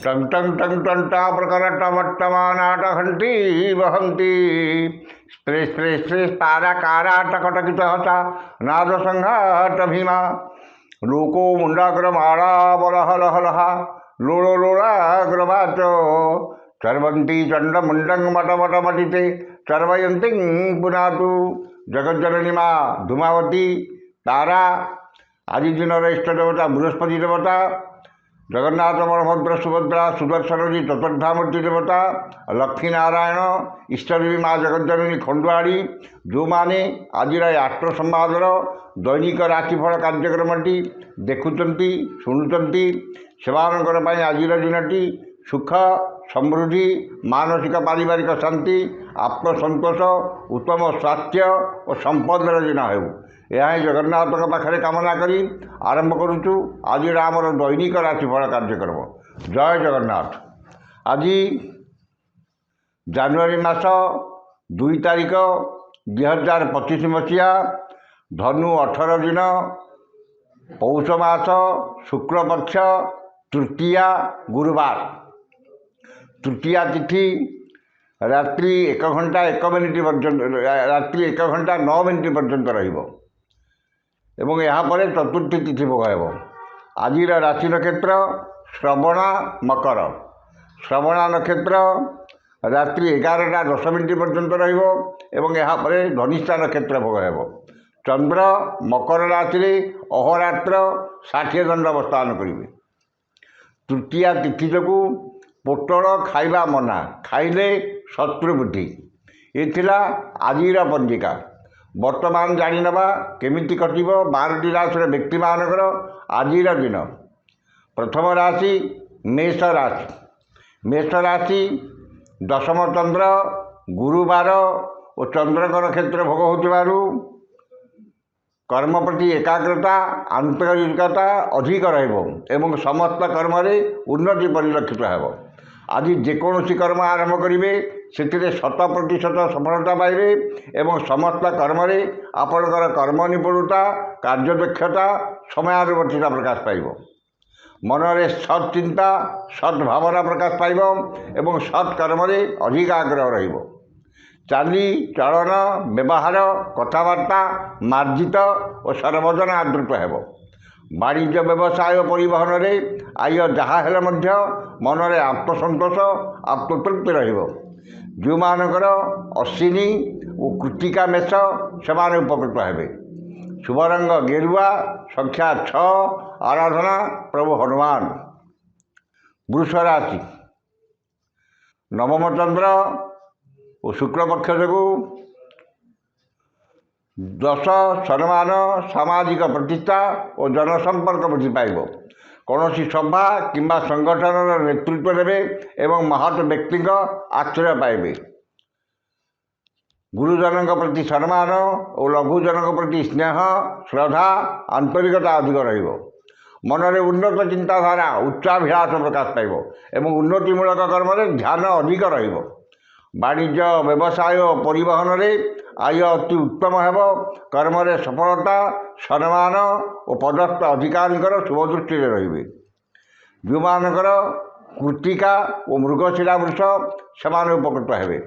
टं टं टं टंटा प्रकटवट्टमानाटघंटी वहंती spray spray spray तारा कारा टकटकित हता नाद संघाट भीमा लोको मुंडाग्रमाणा बलहलहलहा लोलो लोलाग्रवाच सर्वंती चंडमुंडं मटमटमटिते सर्वयंती पुनातु जगज्जननी माँ धूमावती तारा आज दिन इष्ट देवता बृहस्पति देवता जगन्नाथ बलभद्र सुभद्रा सुदर्शन जी चतुर्धामूर्ति देवता लक्ष्मी नारायण ईश्वरी माँ जगज्जननी खंडुआड़ी जो मैंने आज आष्ट्र संवादर दैनिक राशिफल कार्यक्रम देखुंट शुणुंट से आज दिन सुख समृद्धि मानसिक पारिवारिक शांति आत्मसंतोष उत्तम स्वास्थ्य और संपदर दिन हो यह जगन्नाथ पाखे कामना करी आरंभ करुचु आज आमर दैनिक राशिफल कार्यक्रम। जय जगन्नाथ। आज जानुआरी मास 2 तारिख 2025 मसीहा धनु 18 दिन पौष मास शुक्ल पक्ष तृतीया गुरुवार तृतीया तिथि रात्रि 1 घंटा 1 मिनिट पर्यंत रात्रि 1 घंटा 9 मिनिट पर्यंत रहिबो एवं यापर चतुर्थी तिथि भोग हो। आज राशि नक्षत्र श्रवणा मकर श्रवणा नक्षत्र रात्रि 11टा 10 मिनिट पर्यंत रहिबो यापर धनिष्ठा नक्षत्र भोग हो। चंद्र मकर राशि अहोरात्र 60 दंड अवस्थान करेंगे। तृतीया तिथि जो पोटल खाइबा मना खाइले शत्रु बुद्धि ये आज पंजिका। वर्तमान जाणीनवा केमिति कटिब 12टी राशि व्यक्ति मानकर आज दिन। प्रथम राशि मेष राशि। मेष राशि दशम चंद्र गुरुवार और चंद्रकर क्षेत्र भोग हो कर्म प्रति एकाग्रता आंतरिकता अधिक एवं समस्त कर्म उन्नति परिलक्षित हो। आज जेकोसी कर्म आरंभ करेंगे से 100% सफलता पाइबे एवं समस्त कर्म आपणकर कर्म निपुणता कार्यदक्षता समयानुवर्तिता प्रकाश पाइब। मनरे सत् चिंता सद्भावना प्रकाश पाइब एवं सत्कर्म अधिक आग्रह रहिब। चाली चलन व्यवहार कथबार्ता मार्जित और सर्वजना आदृत हो। वाणिज्य व्यवसाय परिवहन में आय जहाँ हेले मनरे आत्मसंतोष आत्मतृप्ति रहिबो। जो मानकर अश्विनी और कृतिका मेष से उपकृत हेबे। शुभ रंग गेरुआ संख्या 6 आराधना प्रभु हनुमान। वृष राशि नवम चंद्र और शुक्ल पक्ष जो 10 सम्मान सामाजिक प्रतिष्ठा और जनसंपर्क वृद्धि पाइब। कौन सभा किंबा संगठन नेतृत्व देवे एवं महत व्यक्ति आश्रय पाइबे। गुरुजन प्रति सम्मान और लघुजन प्रति स्नेह श्रद्धा आंतरिकता अधिक रहिबो। मनरे उन्नत चिंताधारा उच्चाभिलाष प्रकाश पाइब एवं उन्नतिमूलक कर्म ध्यान अधिक रहिबो। वाणिज्य व्यवसाय परिवहन में आय अति उत्तम हो। कर्म सफलता सम्मान और पदस्थ अधिकारी शुभदृष्टि रे। जो मानकर कृतिका और मृगशिरा वृष से उपकृत हेबे।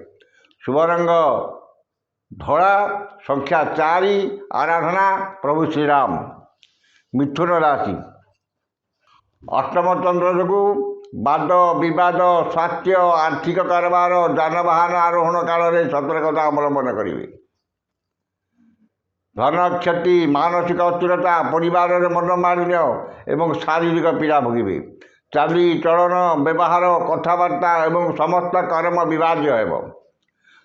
शुभ रंग धड़ा संख्या 4 आराधना प्रभु श्रीराम। मिथुन राशि अष्टम चंद्र जो वाद विवाद स्वास्थ्य आर्थिक कारोबार जानवाहन आरोहण काल में सतर्कता अवलंबन करेंगे। धन क्षति मानसिक अस्थिरता परिवार मनोमालिन्य एवं शारीरिक पीड़ा भोगे। चाली चलन व्यवहार कथबार्ता एवं समस्त कर्म विभाज्य हो।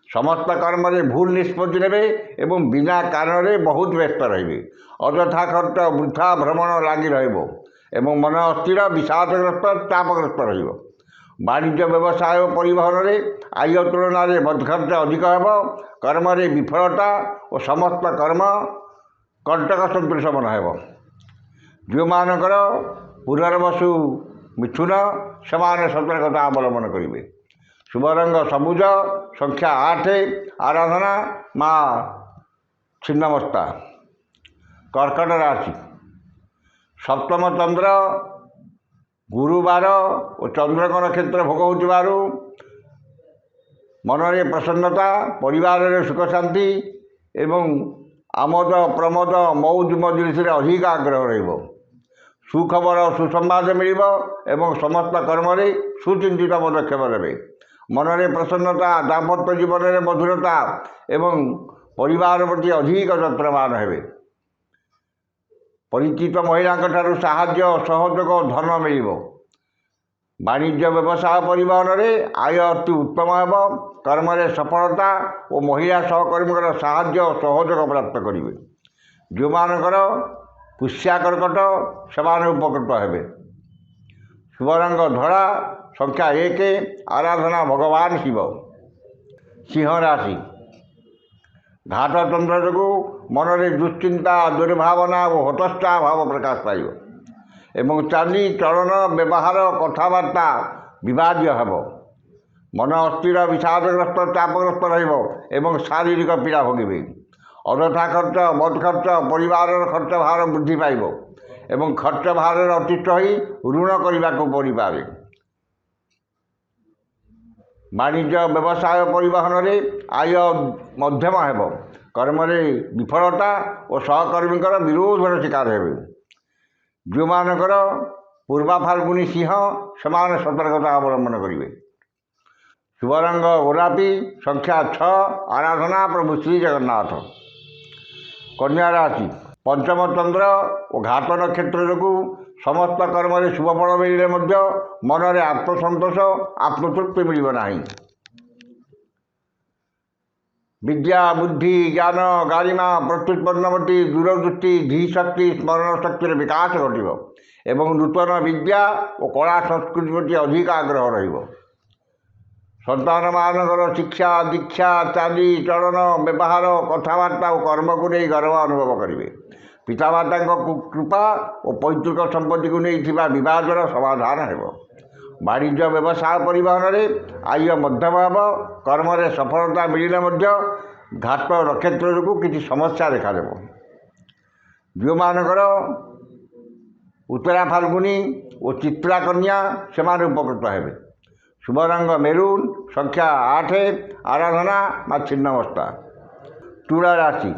समस्त कर्म भूल निष्पत्ति ने एवं बिना कारण बहुत व्यस्त रे। अଯଥା खर्च वृथा भ्रमण लगी एवं मन अस्थिर विषादग्रस्त चापग्रस्त रहिबो। वाणिज्य व्यवसाय परिवहन में आय तुलन में बदखर्च अधिक हो। कर्म विफलता और समस्त कर्म कंटक सदृश मन हो। जो मानकर पुनर्वसु मिथुन से सतर्कता अवलंबन करेंगे। शुभ रंग सबुज संख्या 8 आराधना माँ छिन्नमस्ता। कर्कट राशि सप्तम चंद्र ଗୁରୁବାର ଓ ଚନ୍ଦ୍ରଙ୍କ ନକ୍ଷତ୍ର ଭୋଗ ହେଉଥିବାରୁ ମନରେ ପ୍ରସନ୍ନତା, ପରିବାରରେ ସୁଖ ଶାନ୍ତି ଏବଂ ଆମୋଦ ପ୍ରମୋଦ ମଉଜ ମଜଲିସରେ ଅଧିକ ଆଗ୍ରହ ରହିବ। ସୁଖବର ସୁସମ୍ବାଦ ମିଳିବ ଏବଂ ସମସ୍ତ କର୍ମରେ ସୁଚିନ୍ତିତ ପଦକ୍ଷେପ ନେବେ। ମନରେ ପ୍ରସନ୍ନତା, ଦାମ୍ପତ୍ୟ ଜୀବନରେ ମଧୁରତା ଏବଂ ପରିବାର ପ୍ରତି ଅଧିକ ଯତ୍ନବାନ ହେବେ। ପରିଚିତ ମହିଳାଙ୍କ ଠାରୁ ସାହାଯ୍ୟ, ସହଯୋଗ, ଧନ ମିଳିବ। ବାଣିଜ୍ୟ, ବ୍ୟବସାୟ, ପରିବହନରେ ଆୟ ଅତି ଉତ୍ତମ ହେବ। କର୍ମରେ ସଫଳତା ଓ ମହିଳା ସହକର୍ମୀଙ୍କର ସାହାଯ୍ୟ ଓ ସହଯୋଗ ପ୍ରାପ୍ତ କରିବେ। ଯେଉଁମାନଙ୍କର ପୁଷ୍ୟା କର୍କଟ ସେମାନେ ଉପକୃତ ହେବେ। ଶୁଭ ରଙ୍ଗ ଧଳା, ସଂଖ୍ୟା 1, ଆରାଧନା ଭଗବାନ ଶିବ। ସିଂହ ରାଶି, ଘାତଚନ୍ଦ୍ର ଯୋଗୁଁ ମନରେ ଦୁଶ୍ଚିନ୍ତା, ଦୁର୍ଭାବନା ଓ ହତୋତ୍ସାହ ଭାବ ପ୍ରକାଶ ପାଇବ ଏବଂ ଚାଲି ଚଳନ, ବ୍ୟବହାର, କଥାବାର୍ତ୍ତା ବିବାଦୀୟ ହେବ। ମନ ଅସ୍ଥିର, ବିଷାଦଗ୍ରସ୍ତ, ଚାପଗ୍ରସ୍ତ ରହିବ ଏବଂ ଶାରୀରିକ ପୀଡ଼ା ଭୋଗିବେ। ଅଯଥା ଖର୍ଚ୍ଚ, ବଦ ଖର୍ଚ୍ଚ, ପରିବାରର ଖର୍ଚ୍ଚ ଭାର ବୃଦ୍ଧି ପାଇବ ଏବଂ ଖର୍ଚ୍ଚ ଭାରରେ ଅତିଷ୍ଠ ହୋଇ ଋଣ କରିବାକୁ ପଡ଼ିପାରେ। ବାଣିଜ୍ୟ, ବ୍ୟବସାୟ, ପରିବହନରେ ଆୟ ମଧ୍ୟମ ହେବ। କର୍ମରେ ବିଫଳତା ଓ ସହକର୍ମୀଙ୍କର ବିରୋଧର ଶିକାର ହେବେ। ଯେଉଁମାନଙ୍କର ପୂର୍ବା ଫାଲ୍ଗୁନୀ ସିଂହ ସେମାନେ ସତର୍କତା ଅବଲମ୍ବନ କରିବେ। ଶୁଭ ରଙ୍ଗ ଗୋଲାପୀ, ସଂଖ୍ୟା 6, ଆରାଧନା ପ୍ରଭୁ ଶ୍ରୀ ଜଗନ୍ନାଥ। କନ୍ୟା ରାଶି, ପଞ୍ଚମ ଚନ୍ଦ୍ର ଓ ଘାତ ନକ୍ଷତ୍ର ଯୋଗୁଁ ସମସ୍ତ କର୍ମରେ ଶୁଭ ଫଳ ମିଳିଲେ ମଧ୍ୟ ମନରେ ଆତ୍ମସନ୍ତୋଷ, ଆତ୍ମତୃପ୍ତି ମିଳିବ ନାହିଁ। ବିଦ୍ୟା, ବୁଦ୍ଧି, ଜ୍ଞାନ, ଗାରିମା, ପ୍ରତ୍ୟୁତ୍ପନ୍ନମତି, ଦୂରଦୃଷ୍ଟି, ଧୀଶକ୍ତି, ସ୍ମରଣ ଶକ୍ତିର ବିକାଶ ଘଟିବ ଏବଂ ନୂତନ ବିଦ୍ୟା ଓ କଳା ସଂସ୍କୃତି ପ୍ରତି ଅଧିକ ଆଗ୍ରହ ରହିବ। ସନ୍ତାନମାନଙ୍କର ଶିକ୍ଷା, ଦୀକ୍ଷା, ଚାଲି ଚଳନ, ବ୍ୟବହାର, କଥାବାର୍ତ୍ତା ଓ କର୍ମକୁ ନେଇ ଗର୍ବ ଅନୁଭବ କରିବେ। ପିତାମାତାଙ୍କ କୃପା ଓ ପୈତୃକ ସମ୍ପତ୍ତିକୁ ନେଇ ଥିବା ବିବାଦର ସମାଧାନ ହେବ। ବାଣିଜ୍ୟ, ବ୍ୟବସାୟ, ପରିବହନରେ ଆୟ ମଧ୍ୟମ ହେବ। କର୍ମରେ ସଫଳତା ମିଳିଲେ ମଧ୍ୟ ଘାତ ନକ୍ଷତ୍ର ଯୋଗୁଁ କିଛି ସମସ୍ୟା ଦେଖାଦେବ। ଯେଉଁମାନଙ୍କର ଉତ୍ତରା ଫାଲ୍ଗୁନୀ ଓ ଚିତ୍ରା କନ୍ୟା ସେମାନେ ଉପକୃତ ହେବେ। ଶୁଭ ରଙ୍ଗ ମେରୁନ୍, ସଂଖ୍ୟା 8, ଆରାଧନା ମା ଛିନ୍ନମସ୍ତା। ତୁଳା ରାଶି,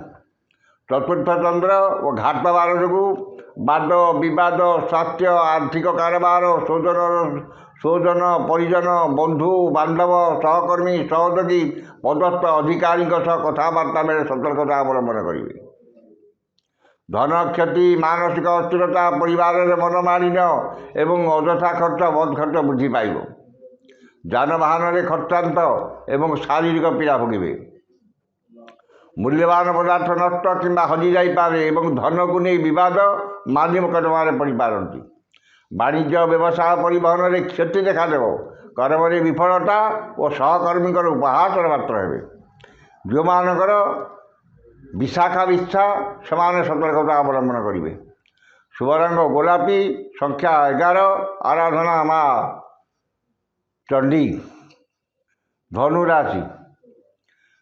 ଚତୁର୍ଥ ଚନ୍ଦ୍ର ଓ ଘାତ ବାର ଯୋଗୁଁ ବାଦ ବିବାଦ, ସ୍ୱାସ୍ଥ୍ୟ, ଆର୍ଥିକ କାରବାର, ସ୍ୱଜନ ପରିଜନ, ବନ୍ଧୁ ବାନ୍ଧବ, ସହକର୍ମୀ, ସହଯୋଗୀ, ପଦସ୍ଥ ଅଧିକାରୀଙ୍କ ସହ କଥାବାର୍ତ୍ତା ବେଳେ ସତର୍କତା ଅବଲମ୍ବନ କରିବେ। ଧନ କ୍ଷତି, ମାନସିକ ଅସ୍ଥିରତା, ପରିବାରରେ ମନମାଳିନ୍ୟ ଏବଂ ଅଯଥା ଖର୍ଚ୍ଚ, ବଦ ଖର୍ଚ୍ଚ ବୃଦ୍ଧି ପାଇବ। ଯାନବାହନରେ ଖର୍ଚ୍ଚାନ୍ତ ଏବଂ ଶାରୀରିକ ପୀଡ଼ା ଭୋଗିବେ। ମୂଲ୍ୟବାନ ପଦାର୍ଥ ନଷ୍ଟ କିମ୍ବା ହଜିଯାଇପାରେ ଏବଂ ଧନକୁ ନେଇ ବିବାଦ, ମାଲି ମକଦ୍ଦମାରେ ପଡ଼ିପାରନ୍ତି। ବାଣିଜ୍ୟ, ବ୍ୟବସାୟ, ପରିବହନରେ କ୍ଷତି ଦେଖାଦେବ। କର୍ମରେ ବିଫଳତା ଓ ସହକର୍ମୀଙ୍କର ଉପହାସର ପାତ୍ର ହେବେ। ଯେଉଁମାନଙ୍କର ବିଶାଖା ବିଚ୍ଛା ସେମାନେ ସତର୍କତା ଅବଲମ୍ବନ କରିବେ। ଶୁଭ ରଙ୍ଗ ଗୋଲାପୀ, ସଂଖ୍ୟା 11, ଆରାଧନା ମା ଚଣ୍ଡୀ। ଧନୁ ରାଶି,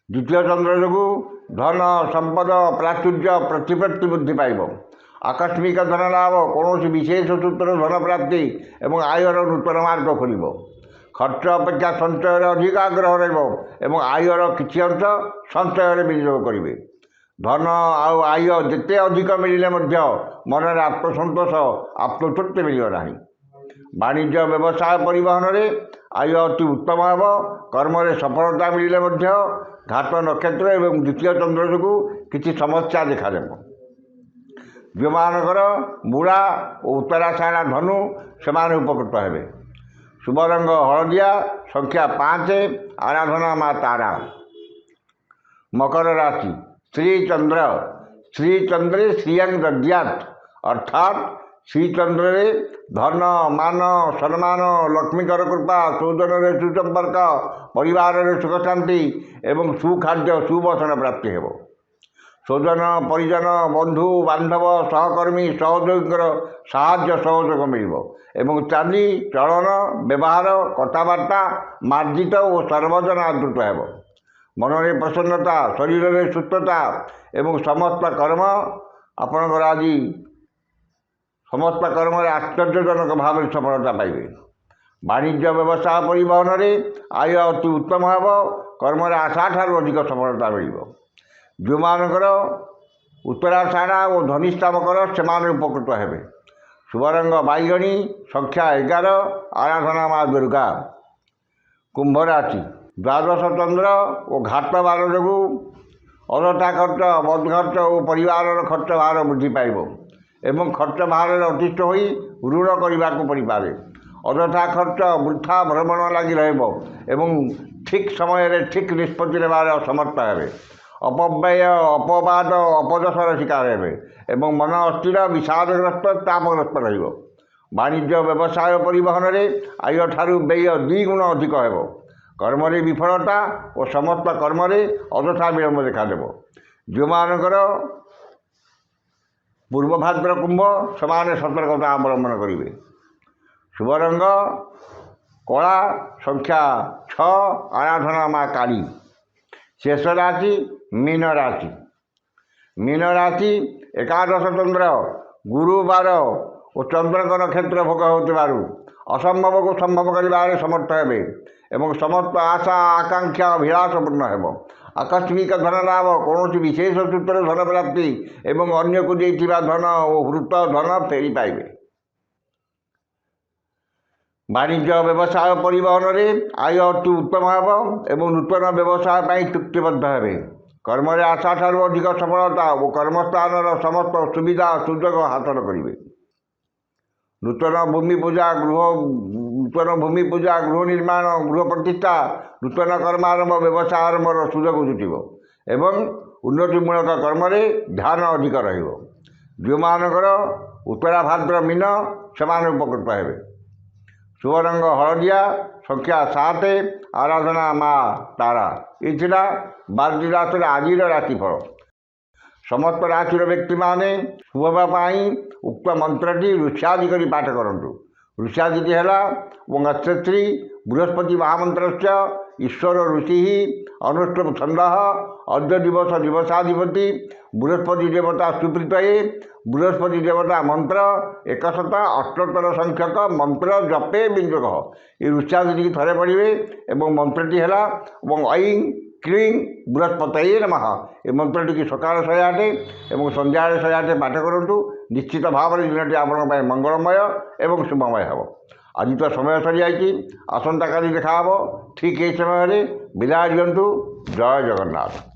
ଦ୍ୱିତୀୟ ଚନ୍ଦ୍ର ଯୋଗୁଁ ଧନ, ସମ୍ପଦ, ପ୍ରାଚୁର୍ଯ୍ୟ, ପ୍ରତିପତ୍ତି ବୃଦ୍ଧି ପାଇବ। ଆକସ୍ମିକ ଧନ ଲାଭ, କୌଣସି ବିଶେଷ ସୂତ୍ରରେ ଧନ ପ୍ରାପ୍ତି ଏବଂ ଆୟର ନୂତନ ମାର୍ଗ ଖୋଲିବ। ଖର୍ଚ୍ଚ ଅପେକ୍ଷା ସଞ୍ଚୟରେ ଅଧିକ ଆଗ୍ରହ ରହିବ ଏବଂ ଆୟର କିଛି ଅଂଶ ସଞ୍ଚୟରେ ବିନିଯୋଗ କରିବେ। ଧନ ଆଉ ଆୟ ଯେତେ ଅଧିକ ମିଳିଲେ ମଧ୍ୟ ମନରେ ଆତ୍ମସନ୍ତୋଷ, ଆତ୍ମତୃପ୍ତି ମିଳିବ ନାହିଁ। ବାଣିଜ୍ୟ, ବ୍ୟବସାୟ, ପରିବହନରେ ଆୟ ଅତି ଉତ୍ତମ ହେବ। କର୍ମରେ ସଫଳତା ମିଳିଲେ ମଧ୍ୟ ଘାତ ନକ୍ଷତ୍ର ଏବଂ ଦ୍ୱିତୀୟ ଚନ୍ଦ୍ର ଯୋଗୁଁ କିଛି ସମସ୍ୟା ଦେଖାଦେବ। ଯେଉଁମାନଙ୍କର ମୂଳା ଓ ଉତ୍ତରାଷାଢ଼ା ଧନୁ ସେମାନେ ଉପକୃତ ହେବେ। ଶୁଭ ରଙ୍ଗ ହଳଦିଆ, ସଂଖ୍ୟା 5, ଆରାଧନା ମା ତାରା। ମକର ରାଶି, ଶ୍ରୀଚନ୍ଦ୍ର, ଶ୍ରୀଚନ୍ଦ୍ରେ ଶ୍ରିୟଂ ଦଦ୍ୟାତ୍, ଅର୍ଥାତ୍ ଶ୍ରୀଚନ୍ଦ୍ରରେ ଧନ, ମାନ, ସମ୍ମାନ, ଲକ୍ଷ୍ମୀଙ୍କର କୃପା, ସୌଜନ୍ୟରେ ସୁସମ୍ପର୍କ, ପରିବାରରେ ସୁଖ ଶାନ୍ତି ଏବଂ ସୁଖାଦ୍ୟ, ସୁବସନ ପ୍ରାପ୍ତି ହେବ। ସ୍ୱଜନ ପରିଜନ, ବନ୍ଧୁ ବାନ୍ଧବ, ସହକର୍ମୀ, ସହଯୋଗୀଙ୍କର ସାହାଯ୍ୟ ସହଯୋଗ ମିଳିବ ଏବଂ ଚାଲି ଚଳନ, ବ୍ୟବହାର, କଥାବାର୍ତ୍ତା ମାର୍ଜିତ ଓ ସର୍ବଜନା ଆଦୃତ ହେବ। ମନରେ ପ୍ରସନ୍ନତା, ଶରୀରରେ ସୁସ୍ଥତା ଏବଂ ସମସ୍ତ କର୍ମ ଆପଣଙ୍କର ଆଜି समस्त कर्म आश्चर्यजनक भाव सफलता पाइबे। वाणिज्य व्यवसाय परिवहन में आय अति उत्तम हेब। कर्म आशा ठार अधिक सफलता मिल। जो मानकर उत्तराषाढ़ा और धनिष्ठा मकर से उपकृत हेबे। शुभ रंग बैगणी, संख्या 11, आराधना माँ दुर्गा। कुंभ राशि द्वादश चंद्र और घाट बार जो अरथा खर्च, बद खर्च और परिवार खर्च भार वृद्धि पाइब एवं खर्च भार अतिष्ठ हो ऋण करने को पड़ पारे। अरथा खर्च वृथा भ्रमण लगी एवं ठीक समय ठीक निष्पत्ति नेबार असमर्थ हेबे। अपव्यय, अपवाद, अपदशर शिकार हेबे एवं मन अस्थिर, विषादग्रस्त, तापग्रस्त रहिब। वाणिज्य व्यवसाय परिवहन में आय ठारू व्यय 2 गुण अधिक हेब। कर्म विफलता और समस्त कर्म अଯଥା विलम्ब देखादेव। जो मानकर पूर्व भाद्र कुंभ समान सतर्कता अवलंबन करेंगे। शुभ रंग कला, संख्या 6, आराधना माँ काली। शेष राशि मीन राशि। मीन राशि एकादश चंद्र, गुरुवार और चंद्रक नक्षत्र भोग होतिबारु असंभव को संभव कर समर्थ हेबे एवं समस्त आशा आकांक्षा अभिलाष पूर्ण हेब। आकस्मिक धन लाभ, कौन विशेष सूत्र धन प्राप्ति एवं अन्य को देथिबा धन और हृत धन फेरी पाइबे। वाणिज्य व्यवसाय परिवहन में आय अति उत्तम हेब एवं नूतन व्यवसाय पर चुक्तिबद्ध हेबे। कर्म आशा ठार अधिक सफलता और कर्मस्थान समस्त सुविधा सुजोग हासिल करेंगे। नूतन भूमि पूजा गृह निर्माण, गृह प्रतिष्ठा, नूतन कर्मारंभ, व्यवसाय आरंभ सुजोग जुटिब एवं उन्नतिमूलक कर्म ध्यान अधिक रहिब। जो मानकर उत्तरा भाद्र मीन से उपकृत हेबे। शुभ रंग हलदिया, संख्या 7, आराधना माँ तारा। इला 12 राशि आज राशिफल। समस्त राशि व्यक्ति माने शुभ पाई उक्त मंत्रटी ऋष्यादि कर पाठ करूँ। ऋष्यादि है वंगश्री बृहस्पति महामंत्र ईश्वर ऋषि अनुष्टुप छंद अद्य दिवस दिवसाधिपति बृहस्पति देवता सुप्रीत। बृहस्पति देवता मंत्र 178 संख्यक मंत्र जपे बिंजक। ये ऋष्यादि थे पढ़े और मंत्रटी है ऐं क्लीं बृहस्पतये नमः। ये मंत्रटी की सकाल 108 और संध्या 108 पाठ करूँ। निश्चित भाव में दिनटी आपण मंगलमय एवं शुभमय हे। आज तो समय सरी जाइए, आसंता काली देखा ठीक ये समय विदाय दिंतु। जय जगन्नाथ।